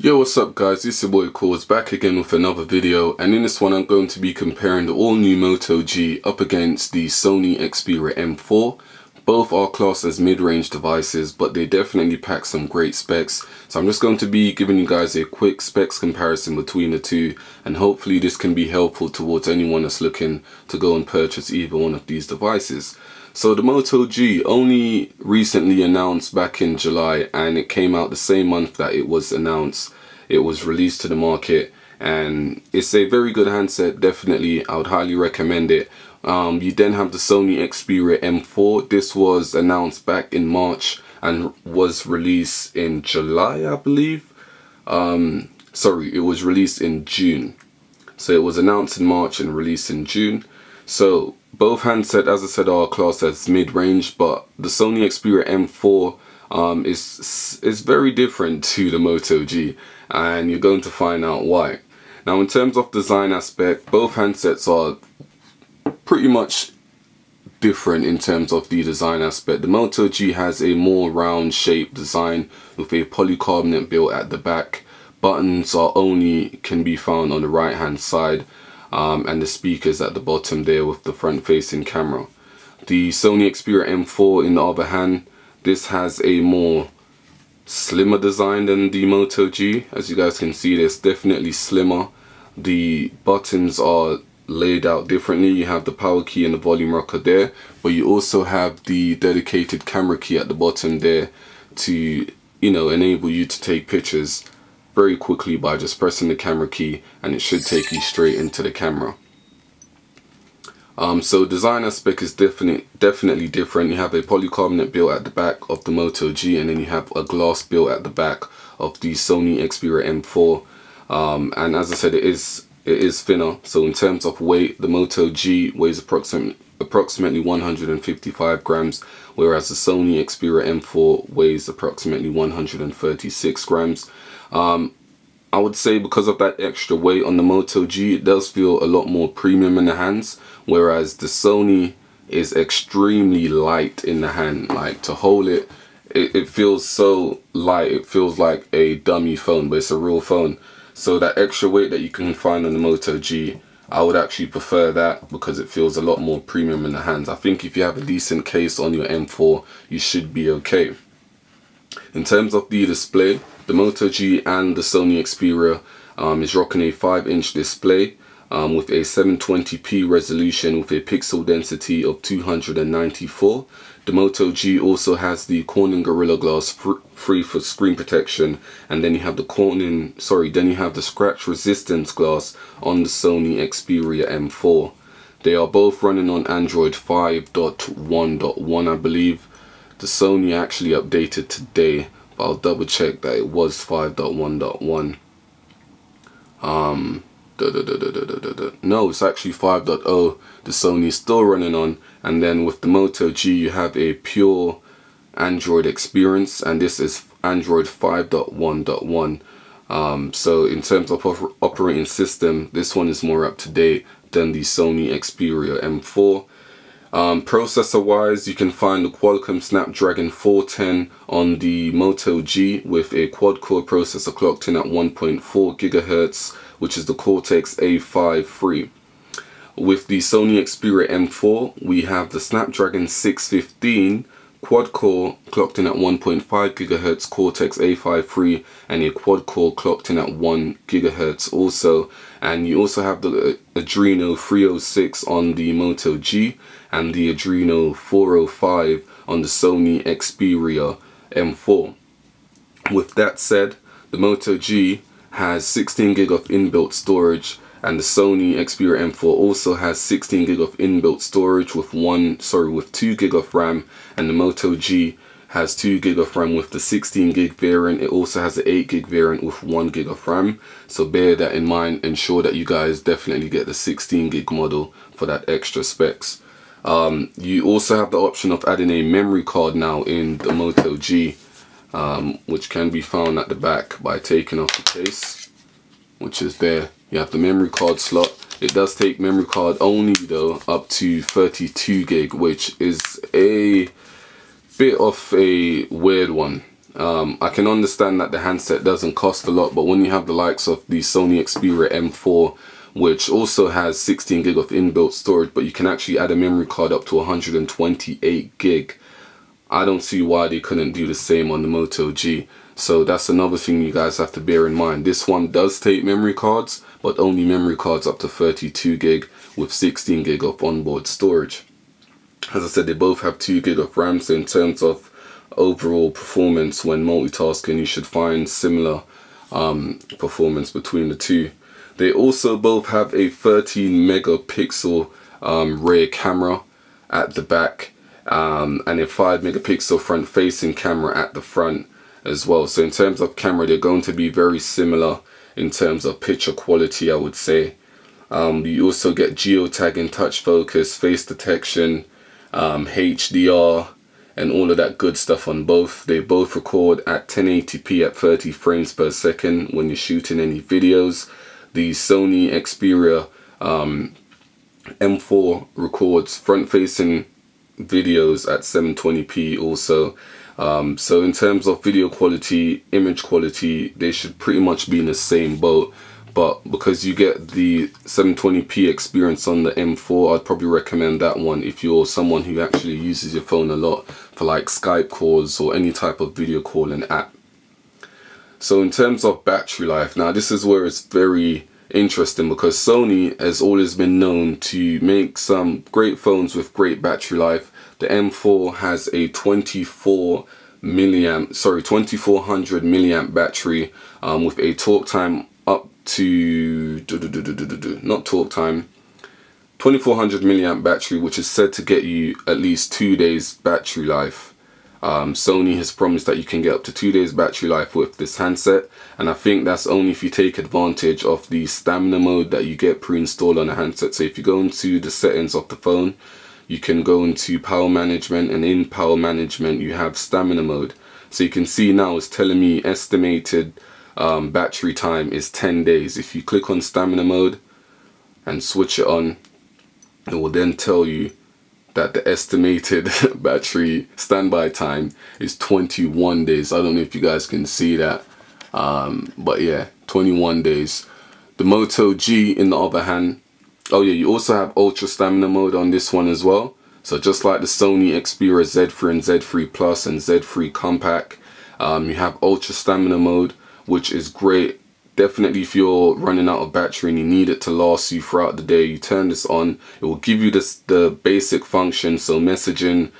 Yo, what's up guys, it's your boy Cause back again with another video, and in this one I'm going to be comparing the all new Moto G up against the Sony Xperia M4. Both are classed as mid-range devices, but they definitely pack some great specs. So I'm just going to be giving you guys a quick specs comparison between the two, and hopefully this can be helpful towards anyone that's looking to go and purchase either one of these devices. So the Moto G only recently announced back in July, and it came out the same month that it was announced. It was released to the market, and it's a very good handset. Definitely, I would highly recommend it. You then have the Sony Xperia M4. This was announced back in March and was released in July, I believe. Sorry, it was released in June. So it was announced in March and released in June. So both handsets, as I said, are classed as mid-range, but the Sony Xperia M4 is very different to the Moto G, and you're going to find out why. Now, in terms of design aspect, both handsets are pretty much different in terms of the design aspect. The Moto G has a more round shaped design with a polycarbonate built at the back. Buttons can be found on the right hand side, and the speakers at the bottom there with the front facing camera. The Sony Xperia M4, in the other hand, this has a more slimmer design than the Moto G. As you guys can see, it's definitely slimmer. The buttons are laid out differently. You have the power key and the volume rocker there, but you also have the dedicated camera key at the bottom there to, enable you to take pictures very quickly by just pressing the camera key, and it should take you straight into the camera. So design aspect is definitely different. You have a polycarbonate built at the back of the Moto G, and then you have a glass built at the back of the Sony Xperia M4. And as I said, it is thinner. So in terms of weight, the Moto G weighs approximately 155 grams, whereas the Sony Xperia M4 weighs approximately 136 grams. I would say because of that extra weight on the Moto G, it does feel a lot more premium in the hands, whereas the Sony is extremely light in the hand. Like, to hold it, it feels so light. It feels like a dummy phone, but it's a real phone. So that extra weight that you can find on the Moto G, I would actually prefer that because it feels a lot more premium in the hands. I think if you have a decent case on your M4, you should be okay. In terms of the display, the Moto G and the Sony Xperia is rocking a 5-inch display with a 720p resolution with a pixel density of 294. The Moto G also has the Corning Gorilla Glass free for screen protection, and then you have the scratch resistance glass on the Sony Xperia M4. They are both running on Android 5.1.1, I believe. The Sony actually updated today, but I'll double check that it was 5.1.1. No, it's actually 5.0 the Sony is still running on. And then with the Moto G, you have a pure Android experience, and this is Android 5.1.1. So in terms of operating system, this one is more up to date than the Sony Xperia M4. Processor wise, you can find the Qualcomm Snapdragon 410 on the Moto G with a quad-core processor clocked in at 1.4 GHz, which is the Cortex A5 III. With the Sony Xperia M4, we have the Snapdragon 615 quad-core clocked in at 1.5 GHz Cortex A5 III, and a quad-core clocked in at 1 GHz also. And you also have the Adreno 306 on the Moto G and the Adreno 405 on the Sony Xperia M4. With that said, the Moto G has 16 GB of inbuilt storage, and the Sony Xperia M4 also has 16 GB of inbuilt storage with 2 GB of RAM, and the Moto G has 2 GB of RAM with the 16 GB variant. It also has an 8 GB variant with 1 GB of RAM. So bear that in mind. Ensure that you guys definitely get the 16 GB model for that extra specs. You also have the option of adding a memory card now in the Moto G, which can be found at the back by taking off the case, which is there. You have the memory card slot. It does take memory card only though, up to 32 GB, which is a bit of a weird one. I can understand that the handset doesn't cost a lot, but when you have the likes of the Sony Xperia M4, which also has 16 gig of inbuilt storage, but you can actually add a memory card up to 128 gig. I don't see why they couldn't do the same on the Moto G. So that's another thing you guys have to bear in mind. This one does take memory cards, but only memory cards up to 32 gig with 16 gig of onboard storage. As I said, they both have 2 gig of RAM, so in terms of overall performance when multitasking, you should find similar performance between the two. They also both have a 13 megapixel rear camera at the back, and a 5 megapixel front facing camera at the front as well. So in terms of camera, they're going to be very similar in terms of picture quality, I would say. You also get geotagging, touch focus, face detection, HDR, and all of that good stuff on both. They both record at 1080p at 30 frames per second when you're shooting any videos. The Sony Xperia M4 records front-facing videos at 720p also. So in terms of video quality, image quality, they should pretty much be in the same boat. But because you get the 720p experience on the M4, I'd probably recommend that one if you're someone who actually uses your phone a lot for like Skype calls or any type of video calling app. So in terms of battery life, now this is where it's very interesting, because Sony has always been known to make some great phones with great battery life. The M4 has a 2400 milliamp battery with a talk time up to 2400 milliamp battery, which is said to get you at least 2 days battery life. Sony has promised that you can get up to 2 days battery life with this handset, and I think that's only if you take advantage of the stamina mode that you get pre-installed on a handset. So if you go into the settings of the phone, you can go into power management, and in power management you have stamina mode. So you can see now it's telling me estimated battery time is 10 days. If you click on stamina mode and switch it on, it will then tell you that the estimated battery standby time is 21 days. I don't know if you guys can see that, but yeah, 21 days. The Moto G, in the other hand, oh yeah, you also have ultra stamina mode on this one as well. So just like the Sony Xperia Z3 and Z3 Plus and Z3 Compact, you have ultra stamina mode, which is great. Definitely if you're running out of battery and you need it to last you throughout the day, you turn this on. It will give you the basic function, so messaging,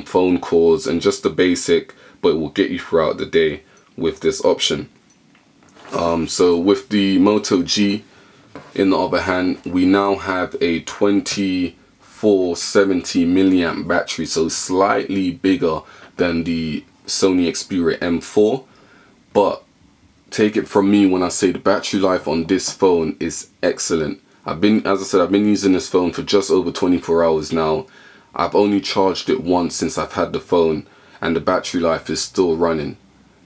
phone calls, and just the basic, but it will get you throughout the day with this option. So with the Moto G, in the other hand, we now have a 2470 milliamp battery, so slightly bigger than the Sony Xperia M4, but take it from me when I say the battery life on this phone is excellent. As I said, I've been using this phone for just over 24 hours now. I've only charged it once since I've had the phone, and the battery life is still running.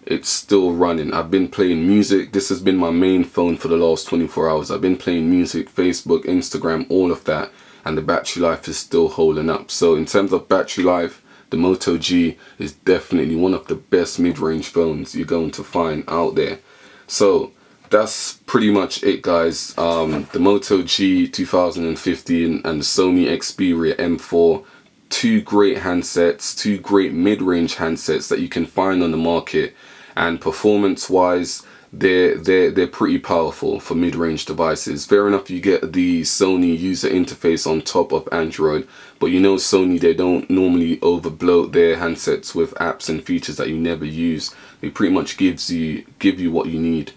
It's still running. I've been playing music. This has been my main phone for the last 24 hours. I've been playing music, Facebook, Instagram, all of that, and the battery life is still holding up. So in terms of battery life, the Moto G is definitely one of the best mid-range phones you're going to find out there. So that's pretty much it, guys. The Moto G 2015 and the Sony Xperia M4, two great handsets, two great mid-range handsets that you can find on the market, and performance wise they're pretty powerful for mid-range devices. Fair enough, you get the Sony user interface on top of Android, but you know Sony, they don't normally overbloat their handsets with apps and features that you never use. They pretty much give you what you need.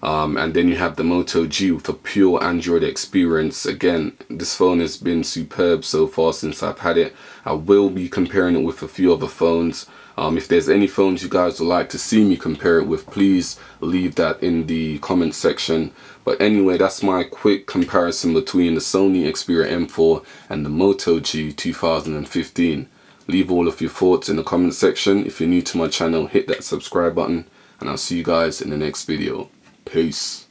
And then you have the Moto G with a pure Android experience. Again, this phone has been superb so far since I've had it. I will be comparing it with a few other phones. If there's any phones you guys would like to see me compare it with, please leave that in the comment section. But anyway, that's my quick comparison between the Sony Xperia M4 and the Moto G 2015. Leave all of your thoughts in the comment section. If you're new to my channel, hit that subscribe button, and I'll see you guys in the next video. Peace.